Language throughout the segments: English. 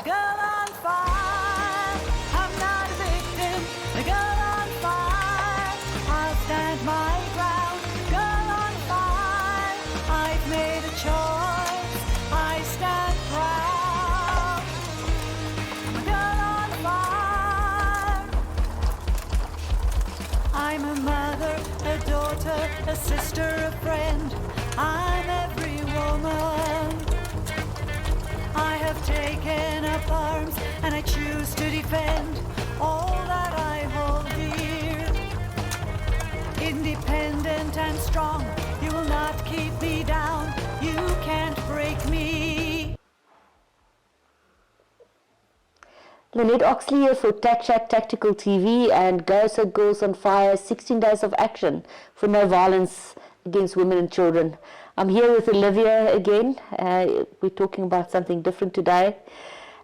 girl on fire. I'm not a victim, a girl on fire. I'll stand my ground, girl on fire. I've made a choice, I stand proud. I'm a girl on fire. I'm a mother, a daughter, a sister, a friend. I'm every woman. I have taken up arms and I choose to defend all that I hold dear. Independent and strong, you will not keep me down. You can't break me. Lynette Oxley here for Chat Tactical TV and Gaza Girls on Fire, 16 Days of Action for No Violence Against Women and Children. I'm here with Olivia again. We're talking about something different today.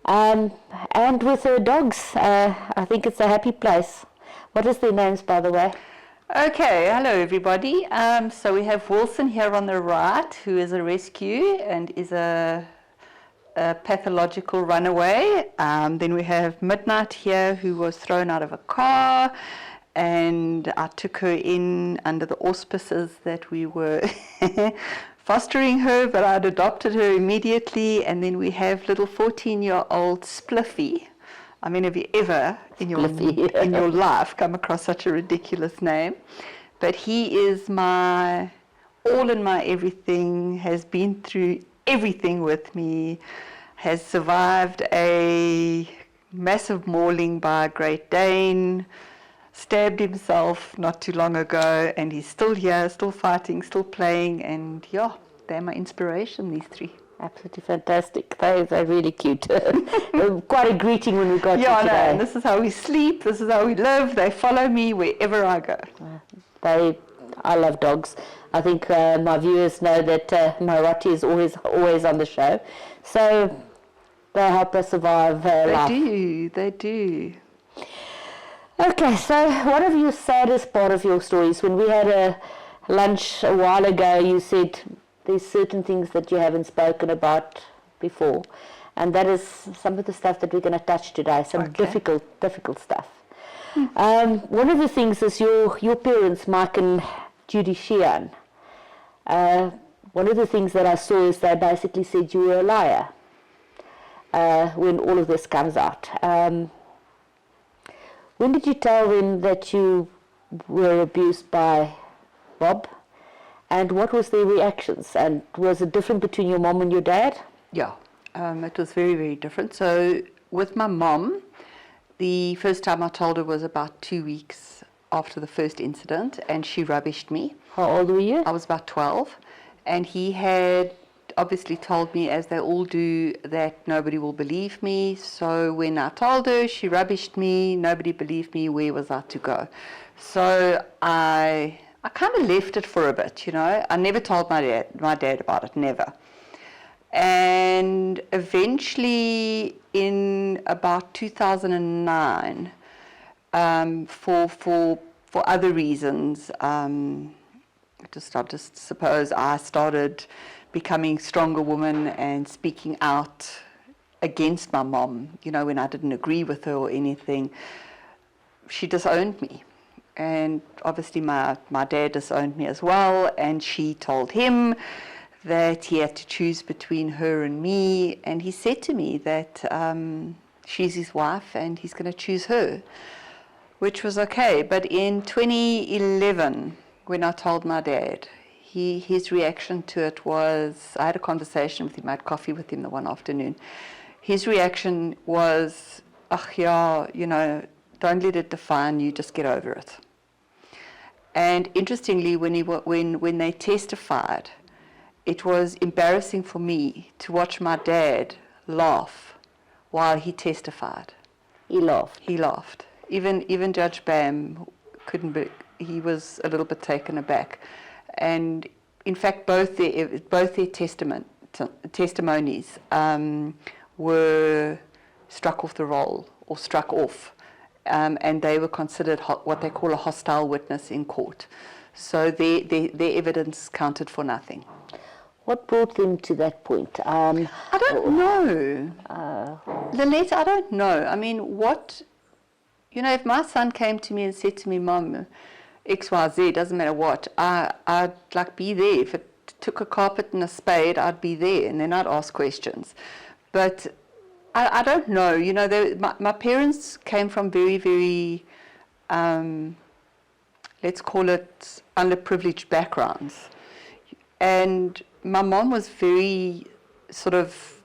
And with her dogs. I think it's a happy place. What is their names, by the way? Okay, hello everybody. So we have Wilson here on the right, who is a rescue and is a pathological runaway. Then we have Midnight here, who was thrown out of a car, and I took her in under the auspices that we were fostering her, but I'd adopted her immediately. And then we have little 14-year-old Spliffy. I mean, have you ever in your life come across such a ridiculous name? But he is my all and my everything, has been through everything with me, has survived a massive mauling by a Great Dane, stabbed himself not too long ago, and he's still here, still fighting, still playing, and yeah, they're my inspiration, these three. Absolutely fantastic. They're really cute. Quite a greeting when we got you today. Yeah, and this is how we sleep, this is how we live, they follow me wherever I go. I love dogs. I think my viewers know that my Rotti is always on the show. So they help us survive life. They do. Okay, so one of your saddest part of your stories, when we had a lunch a while ago, you said there's certain things that you haven't spoken about before, and that is some of the stuff that we're going to touch today, some difficult stuff. One of the things is your parents, Mike and Judy Sheehan. One of the things that I saw is they basically said you were a liar when all of this comes out. When did you tell them that you were abused by Bob? And what was their reactions? And was it different between your mom and your dad? Yeah, it was very, very different. So with my mom, the first time I told her was about 2 weeks after the first incident, and she rubbished me. How old were you? I was about 12, and he had obviously told me, as they all do, that nobody will believe me. So when I told her, she rubbished me, nobody believed me, where was I to go? So I kind of left it for a bit, you know. I never told my dad about it, never. And eventually, in about 2009, for other reasons, I just suppose I started becoming a stronger woman and speaking out against my mom. You know, when I didn't agree with her or anything, she disowned me. And obviously my dad disowned me as well, and she told him that he had to choose between her and me, and he said to me that she's his wife and he's going to choose her, which was okay. But in 2011, when I told my dad, his reaction to it was, I had a conversation with him, I had coffee with him the one afternoon. His reaction was, yeah, you know, don't let it define you, just get over it. And interestingly, when they testified, it was embarrassing for me to watch my dad laugh while he testified. He laughed. He laughed. Even Judge Bam couldn't be, he was a little bit taken aback. And in fact, both their testimonies were struck off the roll, or struck off, and they were considered what they call a hostile witness in court. So their evidence counted for nothing. What brought them to that point? I don't know. Lynette, I don't know. I mean, if my son came to me and said to me, Mom, XYZ, doesn't matter what, I'd like be there. If it took a carpet and a spade, I'd be there, and then I'd ask questions. But I don't know. My parents came from very, very, let's call it underprivileged backgrounds. And my mom was very sort of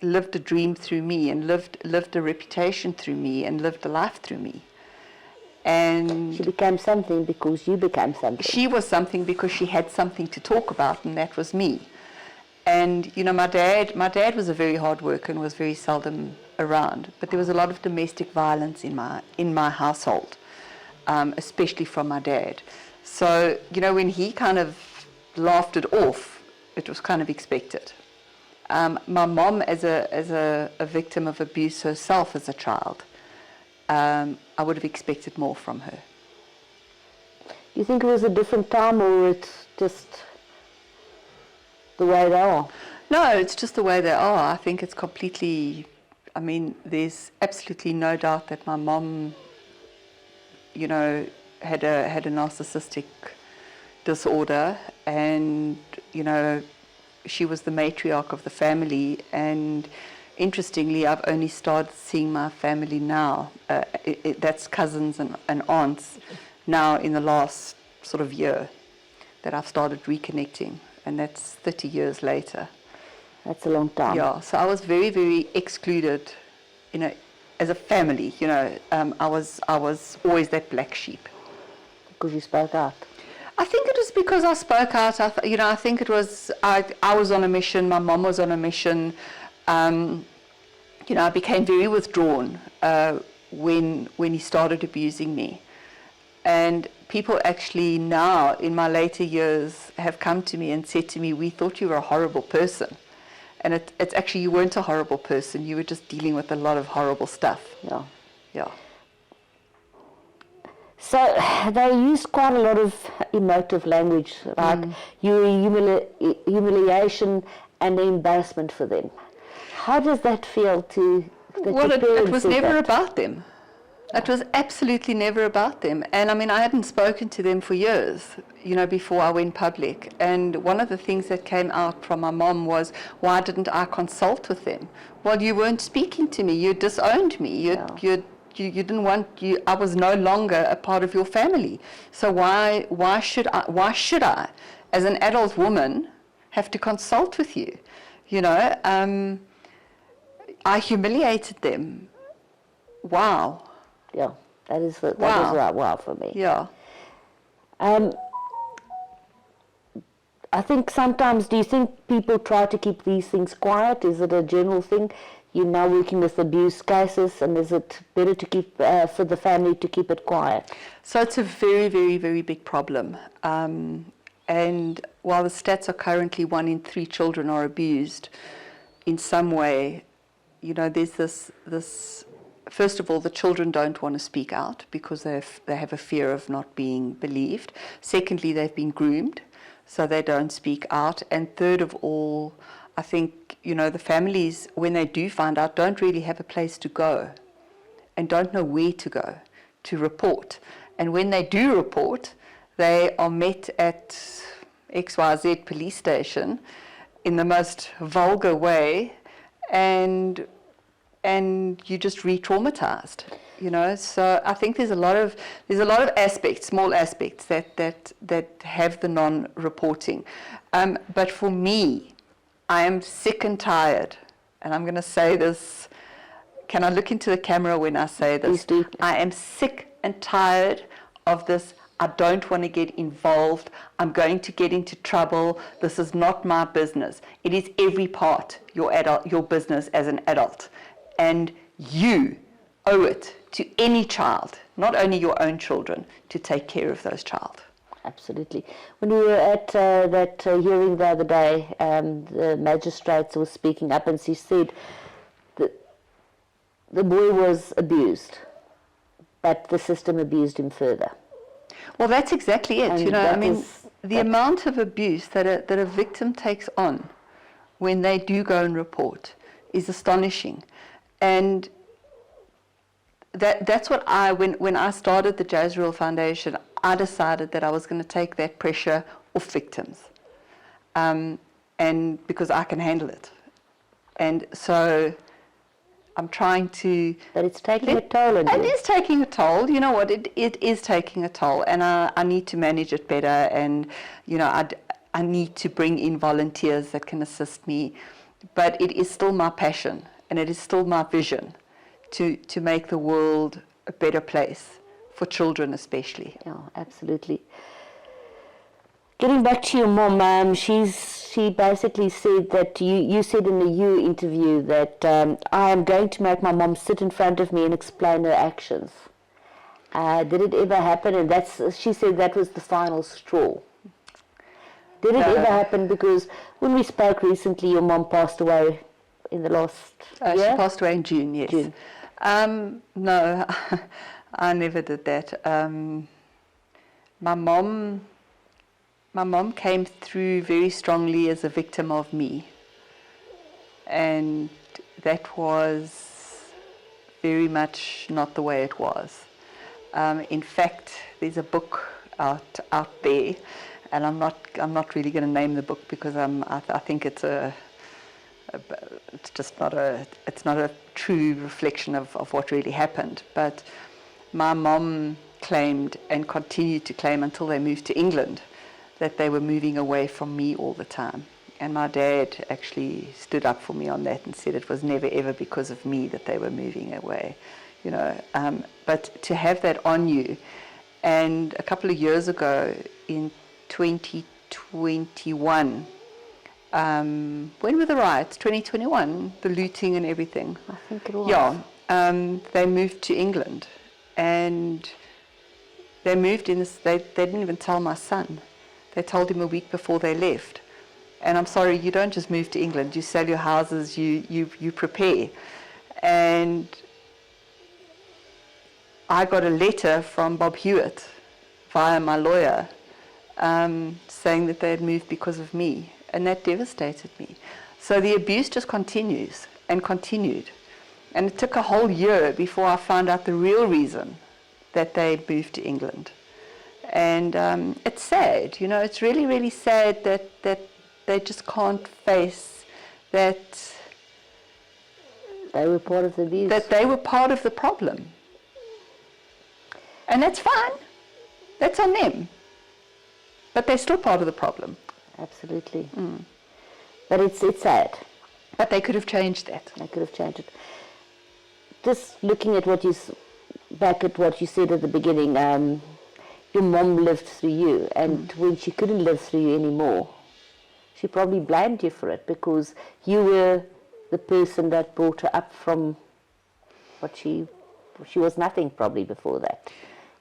lived a dream through me and lived a reputation through me and lived a life through me. And she became something because you became something. She was something because she had something to talk about, and that was me. And my dad was a very hard worker and was very seldom around. But there was a lot of domestic violence in my household, especially from my dad. So when he kind of laughed it off, it was kind of expected. My mom, as a victim of abuse herself as a child, I would have expected more from her. Do you think it was a different time, or it's just the way they are? No, it's just the way they are. I think it's completely, there's absolutely no doubt that my mom, had a narcissistic disorder, and, she was the matriarch of the family. And interestingly, I've only started seeing my family now, that's cousins and aunts, now in the last sort of year that I've started reconnecting, and that's 30 years later. That's a long time. Yeah, so I was very, very excluded, as a family, I was always that black sheep. Because you spoke out? I think it was because I spoke out. I think it was, I was on a mission, my mom was on a mission. I became very withdrawn when he started abusing me. And people actually now, in my later years, have come to me and said to me, we thought you were a horrible person. And it's actually, you weren't a horrible person, you were just dealing with a lot of horrible stuff. Yeah. Yeah. So they used quite a lot of emotive language, like humiliation and embarrassment for them. How does that feel to... Well, it was never about them. It was absolutely never about them. And I hadn't spoken to them for years, before I went public. And one of the things that came out from my mom was, why didn't I consult with them? Well, you weren't speaking to me. You disowned me. You didn't want, I was no longer a part of your family. So why should I, as an adult woman, have to consult with you? I humiliated them. Wow. Yeah, that is wow for me. Yeah. I think sometimes, do you think people try to keep these things quiet? Is it a general thing? You're now working with abuse cases, and is it better to keep, for the family to keep it quiet? So it's a very, very, very big problem. And while the stats are currently 1 in 3 children are abused in some way, there's this, first of all, the children don't want to speak out because they have a fear of not being believed. Secondly, they've been groomed, so they don't speak out. And third of all, I think, the families, when they do find out, don't really have a place to go and don't know where to go to report. And when they do report, they are met at XYZ police station in the most vulgar way, and you just re-traumatized, So I think there's a lot of aspects, small aspects that have the non-reporting. But for me, I am sick and tired, and I'm going to say this. Can I look into the camera when I say this? Please do. I am sick and tired of this. I don't want to get involved. I'm going to get into trouble. This is not my business. It is every part your business as an adult. And you owe it to any child, not only your own children, to take care of those child. Absolutely. When we were at that hearing the other day, the magistrate was speaking up, and she said that the boy was abused, but the system abused him further. Well, that's exactly it. And You know, I mean, the that- amount of abuse that a victim takes on when they do go and report is astonishing. And that's what when I started the Jasriel Foundation, I decided that I was going to take that pressure off victims, and because I can handle it. And so I'm trying to... But it's taking a toll on you. It is taking a toll. You know what? It is taking a toll, and I need to manage it better. And you know, I need to bring in volunteers that can assist me. But it is still my passion, and it is still my vision to make the world a better place for children, especially. Yeah, absolutely. Getting back to your mom, she basically said that you said in the You interview that I am going to make my mom sit in front of me and explain her actions. Did it ever happen? And she said that was the final straw. Did it ever happen? Because when we spoke recently, your mom passed away in the last year? She passed away in June, yes. June. No, I never did that. My mom came through very strongly as a victim of me, and that was very much not the way it was. In fact, there's a book out there, and I'm not really going to name the book because I think it's just not a true reflection of what really happened. But my mom claimed and continued to claim until they moved to England that they were moving away from me all the time. And my dad actually stood up for me on that and said it was never ever because of me that they were moving away, you know. But to have that on you, and a couple of years ago in 2021, when were the riots? 2021, the looting and everything. I think it was. Yeah, they moved to England, and they moved in this. They didn't even tell my son. They told him a week before they left. And I'm sorry, you don't just move to England. You sell your houses. You prepare. And I got a letter from Bob Hewitt via my lawyer saying that they had moved because of me. And that devastated me. So the abuse just continues and continued. And it took a whole year before I found out the real reason that they moved to England. And it's sad, you know, it's really, really sad that they just can't face that they were part of the abuse. That they were part of the problem. And that's fine. That's on them. But they're still part of the problem. Absolutely. But it's sad. But they could have changed that. They could have changed it. Just looking at back at what you said at the beginning, your mom lived through you, and when she couldn't live through you anymore, she probably blamed you for it because you were the person that brought her up from what she was nothing probably before that,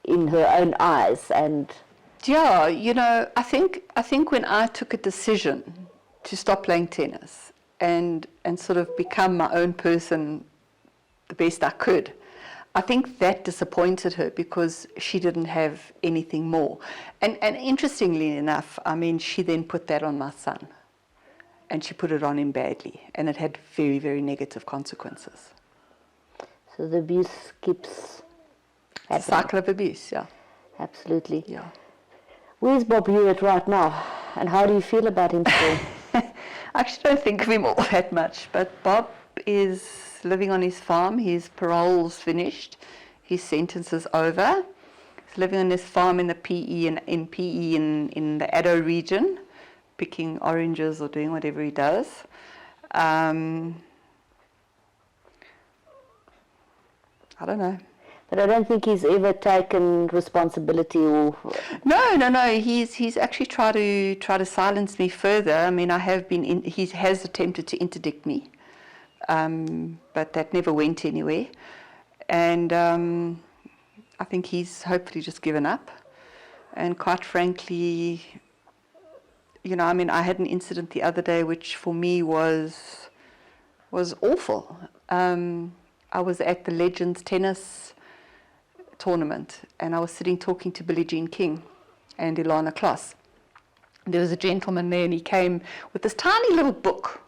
in her own eyes. And yeah, you know, I think when I took a decision to stop playing tennis and sort of become my own person the best I could, I think that disappointed her because she didn't have anything more. And interestingly enough, I mean, she then put that on my son. And she put it on him badly. And it had very, very negative consequences. so the abuse keeps It's a happening. cycle of abuse, yeah. Absolutely. Yeah. Where's Bob Hewitt right now? And how do you feel about him still? I actually don't think of him all that much, but Bob is living on his farm. His parole's finished. His sentence is over. He's living on his farm in the PE in the Addo region, picking oranges or doing whatever he does. I don't know. But I don't think he's ever taken responsibility or... No. He's actually tried to silence me further. I mean, he has attempted to interdict me. But that never went anywhere. And I think he's hopefully just given up. And quite frankly, you know, I mean, I had an incident the other day which for me was awful. I was at the Legends tennis tournament, and I was sitting talking to Billie Jean King and Ilana Kloss. There was a gentleman there, and he came with this tiny little book.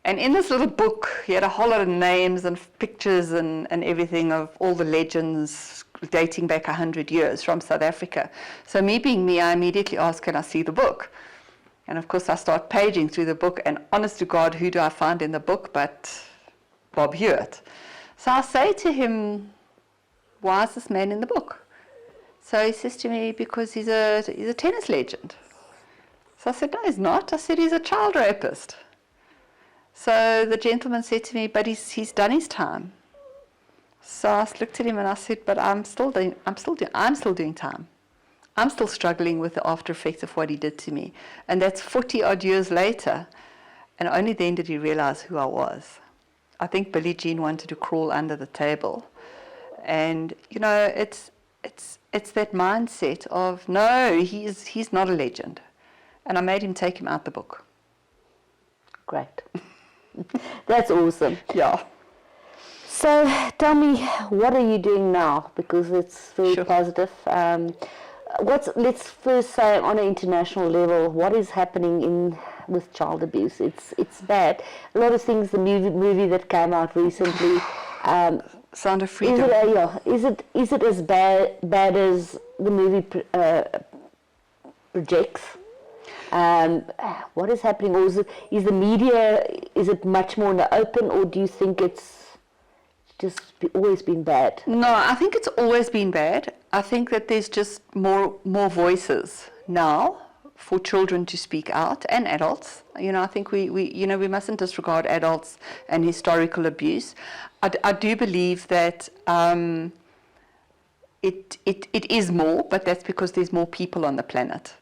And in this little book, he had a whole lot of names and pictures and everything of all the legends dating back 100 years from South Africa. So me being me, I immediately asked, can I see the book? And of course, I start paging through the book, and honest to God, who do I find in the book but Bob Hewitt? So I say to him, why is this man in the book? So he says to me, because he's a tennis legend. So I said, no, he's not. I said, he's a child rapist. So the gentleman said to me, but he's done his time. So I looked at him and I said, but I'm still doing time. I'm still struggling with the after effects of what he did to me. And that's 40 odd years later. And only then did he realize who I was. I think Billie Jean wanted to crawl under the table. And, you know, it's that mindset of, no, he's not a legend. And I made him take him out the book. Great. That's awesome. Yeah. So tell me, what are you doing now? Because it's very Sure. positive. Let's first say on an international level, what is happening with child abuse? It's bad. A lot of things. The movie that came out recently. Sound of Freedom. Is it as bad as the movie projects? What is happening, or is the media, is it much more in the open, or do you think it's just always been bad? No, I think it's always been bad. I think that there's just more voices now for children to speak out, and adults. You know, I think we mustn't disregard adults and historical abuse. I do believe that it is more, but that's because there's more people on the planet.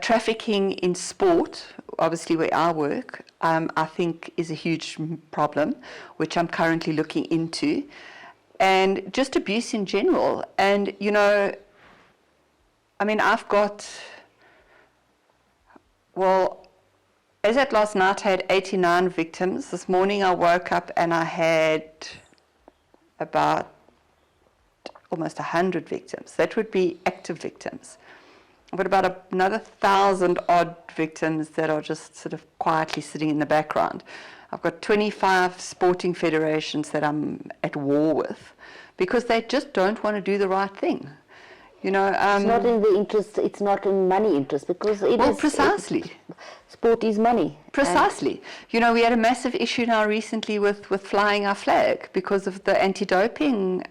Trafficking in sport, obviously where I work, I think is a huge problem, which I'm currently looking into, and just abuse in general. And, you know, I mean, I've got, well, as at last night, I had 89 victims. This morning I woke up and I had about almost 100 victims. That would be active victims. I've got about another 1,000 odd victims that are just sort of quietly sitting in the background. I've got 25 sporting federations that I'm at war with because they just don't want to do the right thing. You know, it's not in the interest. It's not in money interest, because precisely. Sport is money. Precisely. You know, we had a massive issue now recently with flying our flag because of the anti-doping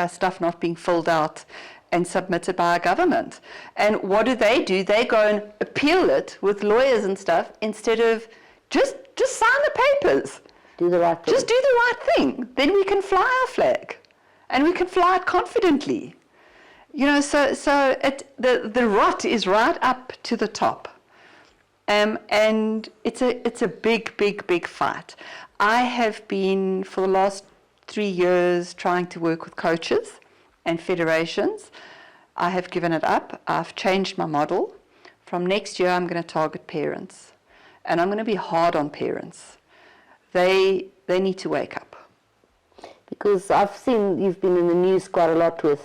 stuff not being filled out and submitted by our government. And what do? They go and appeal it with lawyers and stuff instead of just sign the papers. Do the right thing. Just do the right thing. Then we can fly our flag, and we can fly it confidently. You know, so the rot is right up to the top, and it's a big fight. I have been for the last 3 years trying to work with coaches and federations. I have given it up. I've changed my model. From next year, I'm going to target parents, and I'm going to be hard on parents. They need to wake up. Because I've seen you've been in the news quite a lot with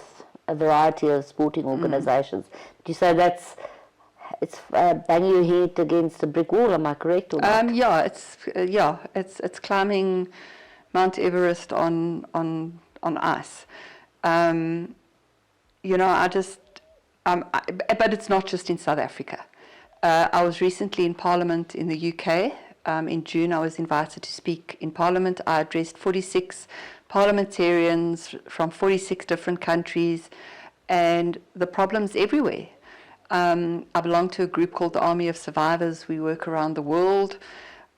a variety of sporting organizations. Do you say it's banging your head against a brick wall? Am I correct or not? It's climbing Mount Everest on ice. You know, but it's not just in South Africa. I was recently in Parliament in the UK. In June, I was invited to speak in Parliament. I addressed 46 parliamentarians from 46 different countries, and the problem's everywhere. I belong to a group called the Army of Survivors. We work around the world,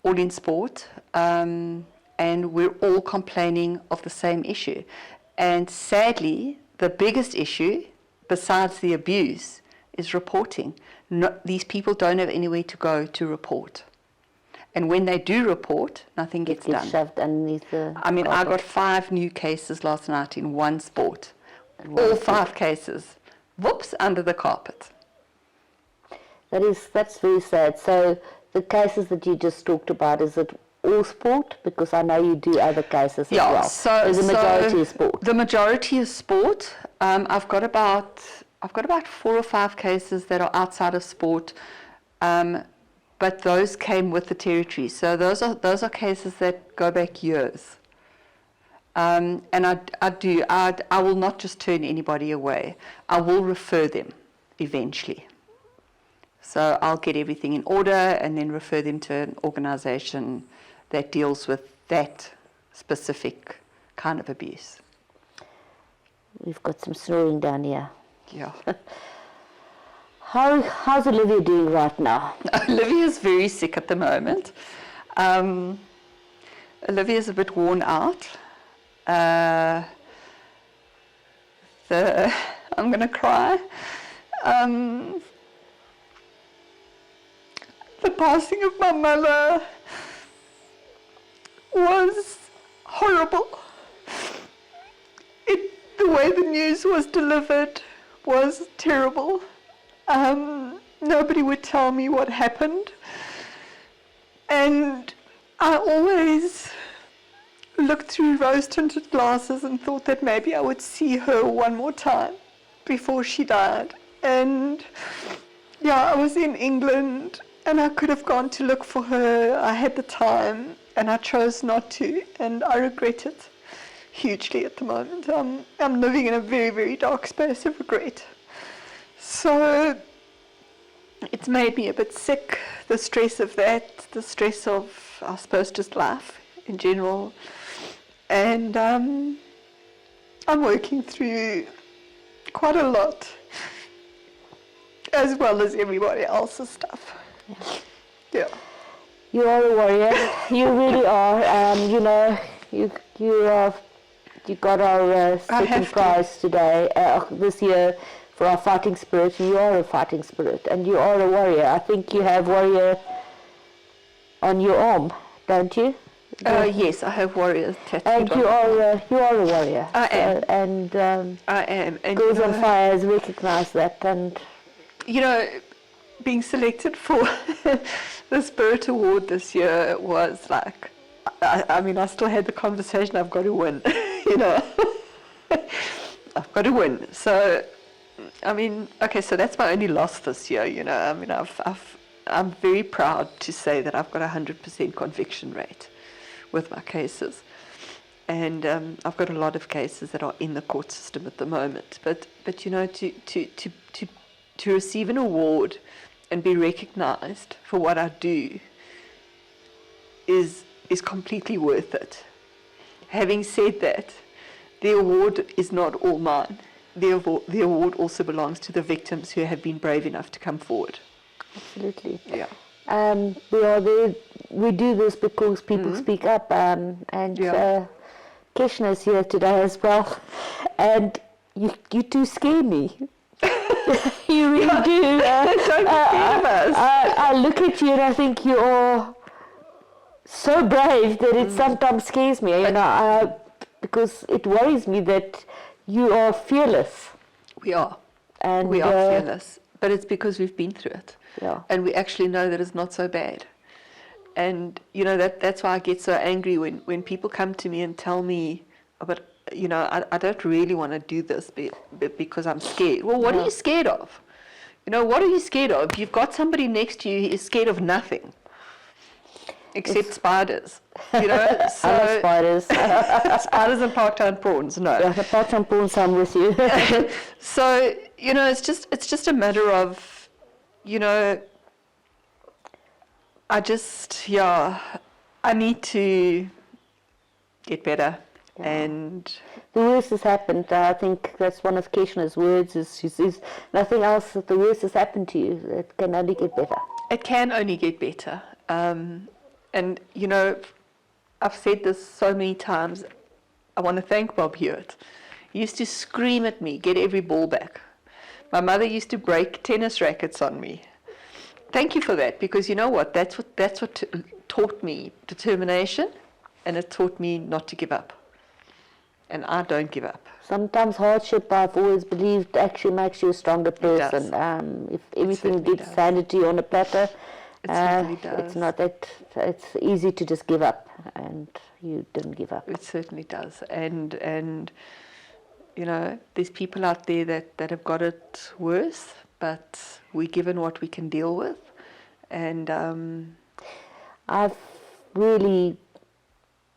all in sport, and we're all complaining of the same issue. And sadly, the biggest issue, besides the abuse, is reporting. These people don't have anywhere to go to report. And when they do report, nothing gets done. Shoved underneath the carpet. I got 5 new cases last night in one sport. All 5 cases. Whoops, under the carpet. That's very sad. So the cases that you just talked about, is it all sport? Because I know you do other cases as Yeah, well. so the majority is sport. The majority is sport. I've got about 4 or 5 cases that are outside of sport, but those came with the territory. So those are cases that go back years. And I will not just turn anybody away. I will refer them eventually. So I'll get everything in order and then refer them to an organization that deals with that specific kind of abuse. We've got some snoring down here. Yeah. How's Olivia doing right now? Olivia's very sick at the moment. Olivia's a bit worn out. I'm going to cry. The passing of my mother was horrible. The way the news was delivered was terrible. Nobody would tell me what happened. And I always looked through rose-tinted glasses and thought that maybe I would see her one more time before she died. And yeah, I was in England and I could have gone to look for her. I had the time and I chose not to, and I regret it hugely at the moment. I'm living in a very, very dark space of regret. So it's made me a bit sick, the stress of that, the stress of, I suppose, just life in general. And I'm working through quite a lot, as well as everybody else's stuff. Yeah. You are a warrior. You really are. You got our second prize today, this year, for our fighting spirit. You are a fighting spirit, and you are a warrior. I think you have warrior on your arm, don't you? Yes, I have warrior tattooed. And you are a warrior. I am. And I am. And Girls on Fire has recognised that. And being selected for the Spirit Award this year was like, I still had the conversation, I've got to win, I've got to win. So, so that's my only loss this year, I'm very proud to say that I've got 100% conviction rate with my cases. And I've got a lot of cases that are in the court system at the moment. But to receive an award and be recognized for what I do is completely worth it. Having said that, the award is not all mine. The award also belongs to the victims who have been brave enough to come forward. Absolutely. Yeah. We do this because people speak up, and Keshna is here today as well, and you two scare me. You really do. Don't be scared of us. I look at you and I think you are so brave that it sometimes scares me, because it worries me that you are fearless. We are. And we are fearless, but it's because we've been through it. Yeah. And we actually know that it's not so bad. And, that's why I get so angry when people come to me and tell me, but, I don't really want to do this because I'm scared. Well, what are you scared of? What are you scared of? You've got somebody next to you who is scared of nothing. Except spiders, I love spiders. Spiders and Parktown prawns, no. Yeah, the Parktown prawns, I'm with you. So, it's just a matter of, I need to get better. Yeah. And the worst has happened. I think that's one of Keshna's words, is she says nothing else, the worst has happened to you. It can only get better. It can only get better. And, I've said this so many times. I want to thank Bob Hewitt. He used to scream at me, get every ball back. My mother used to break tennis rackets on me. Thank you for that, because you know what? That's what taught me determination, and it taught me not to give up. And I don't give up. Sometimes hardship, I've always believed, actually makes you a stronger person. If everything gets handed to you on a platter, It certainly does. It's not that, it's easy to just give up, and you didn't give up. It certainly does. And you know, there's people out there that have got it worse, but we're given what we can deal with. And I've really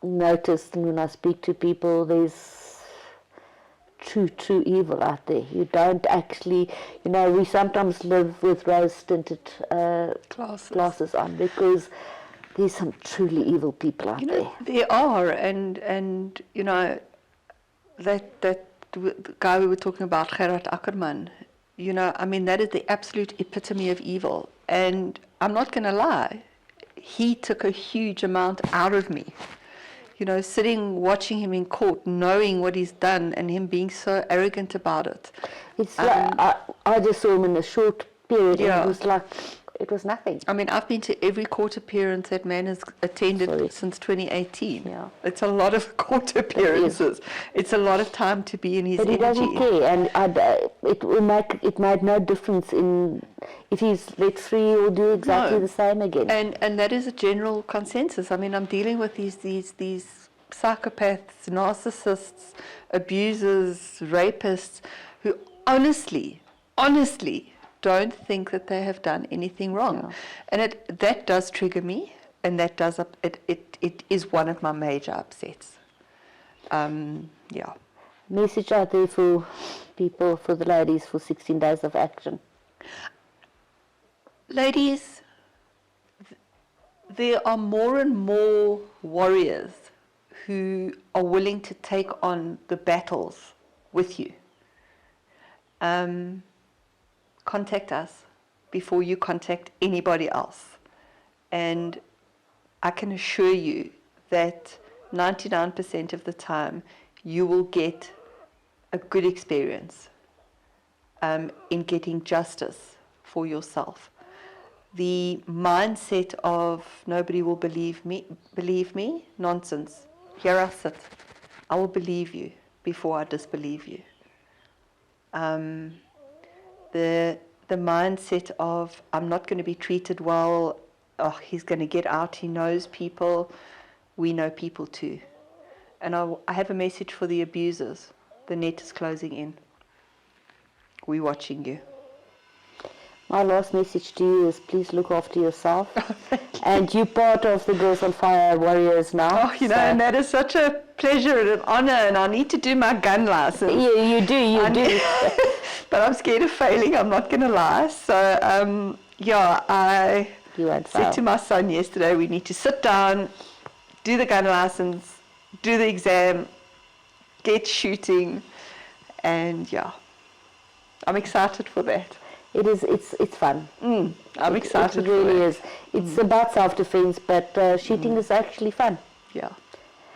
noticed when I speak to people, there's true evil out there. You don't actually, you know, we sometimes live with rose-tinted glasses on, because there's some truly evil people out there. There are, and you know, that the guy we were talking about, Gerard Ackerman, you know, I mean, that is the absolute epitome of evil. And I'm not going to lie, he took a huge amount out of me. You know, sitting, watching him in court, knowing what he's done, and him being so arrogant about it. It's like, I just saw him in a short period, and Yeah. it was like, it was nothing. I mean, I've been to every court appearance that man has attended since 2018. Yeah. It's a lot of court appearances. It's a lot of time to be in his But he energy. doesn't care, and it made no difference in if he's let free, he'll do exactly the same again. And that is a general consensus. I mean, I'm dealing with these psychopaths, narcissists, abusers, rapists, who honestly don't think that they have done anything wrong. Yeah. And that does trigger me, and that does it is one of my major upsets. Yeah. Message out there for people, for the ladies, for 16 days of action. Ladies, there are more and more warriors who are willing to take on the battles with you. Contact us before you contact anybody else. And I can assure you that 99% of the time you will get a good experience in getting justice for yourself. The mindset of nobody will believe me, nonsense. Here I sit. I will believe you before I disbelieve you. The mindset of I'm not going to be treated well, oh, he's going to get out, he knows people. We know people too. And I have a message for the abusers. The net is closing in. We're watching you. My last message to you is please look after yourself. And you're part of the Girls on Fire Warriors now. Oh, you know, and that is such a pleasure and an honor, and I need to do my gun license. Yeah, you do. But I'm scared of failing, I'm not going to lie. So, yeah, I said to my son yesterday, we need to sit down, do the gun license, do the exam, get shooting, and yeah, I'm excited for that. It is. It's fun. I'm excited. It really is. It's about self-defense, but shooting is actually fun. Yeah,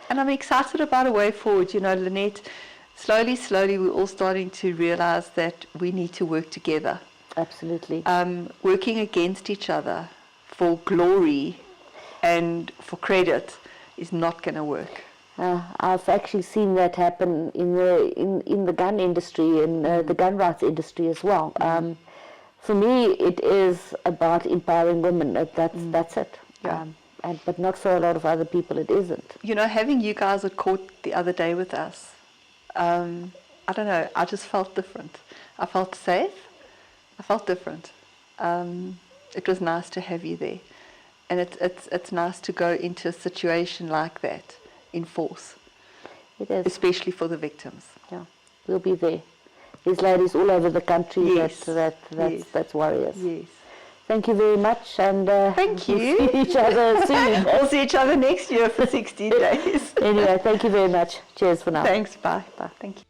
and I'm excited about a way forward. You know, Lynette, slowly, we're all starting to realize that we need to work together. Absolutely. Working against each other for glory and for credit is not going to work. I've actually seen that happen in the gun industry and the gun rights industry as well. For me, it is about empowering women. That's it. Yeah. But not for a lot of other people, it isn't. You know, having you guys at court the other day with us, I don't know, I just felt different. I felt safe. I felt different. It was nice to have you there. And it's nice to go into a situation like that in force. It is. Especially for the victims. Yeah, we'll be there. There's ladies all over the country Yes. that's warriors. Yes. Thank you very much, and Thank we'll you. see each other soon. We'll see each other next year for 16 days. Anyway, thank you very much. Cheers for now. Thanks, bye. Bye. Thank you.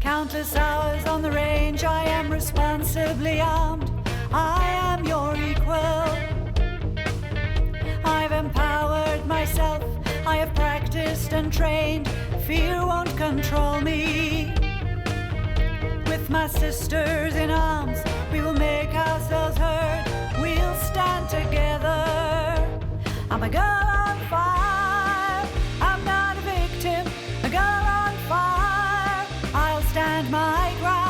Countless hours on the range, I am responsibly armed. I am your equal. I've empowered myself, I have practiced and trained. Fear won't control me. With my sisters in arms, we will make ourselves heard. We'll stand together. I'm a girl on fire. I'm not a victim. A girl on fire. I'll stand my ground.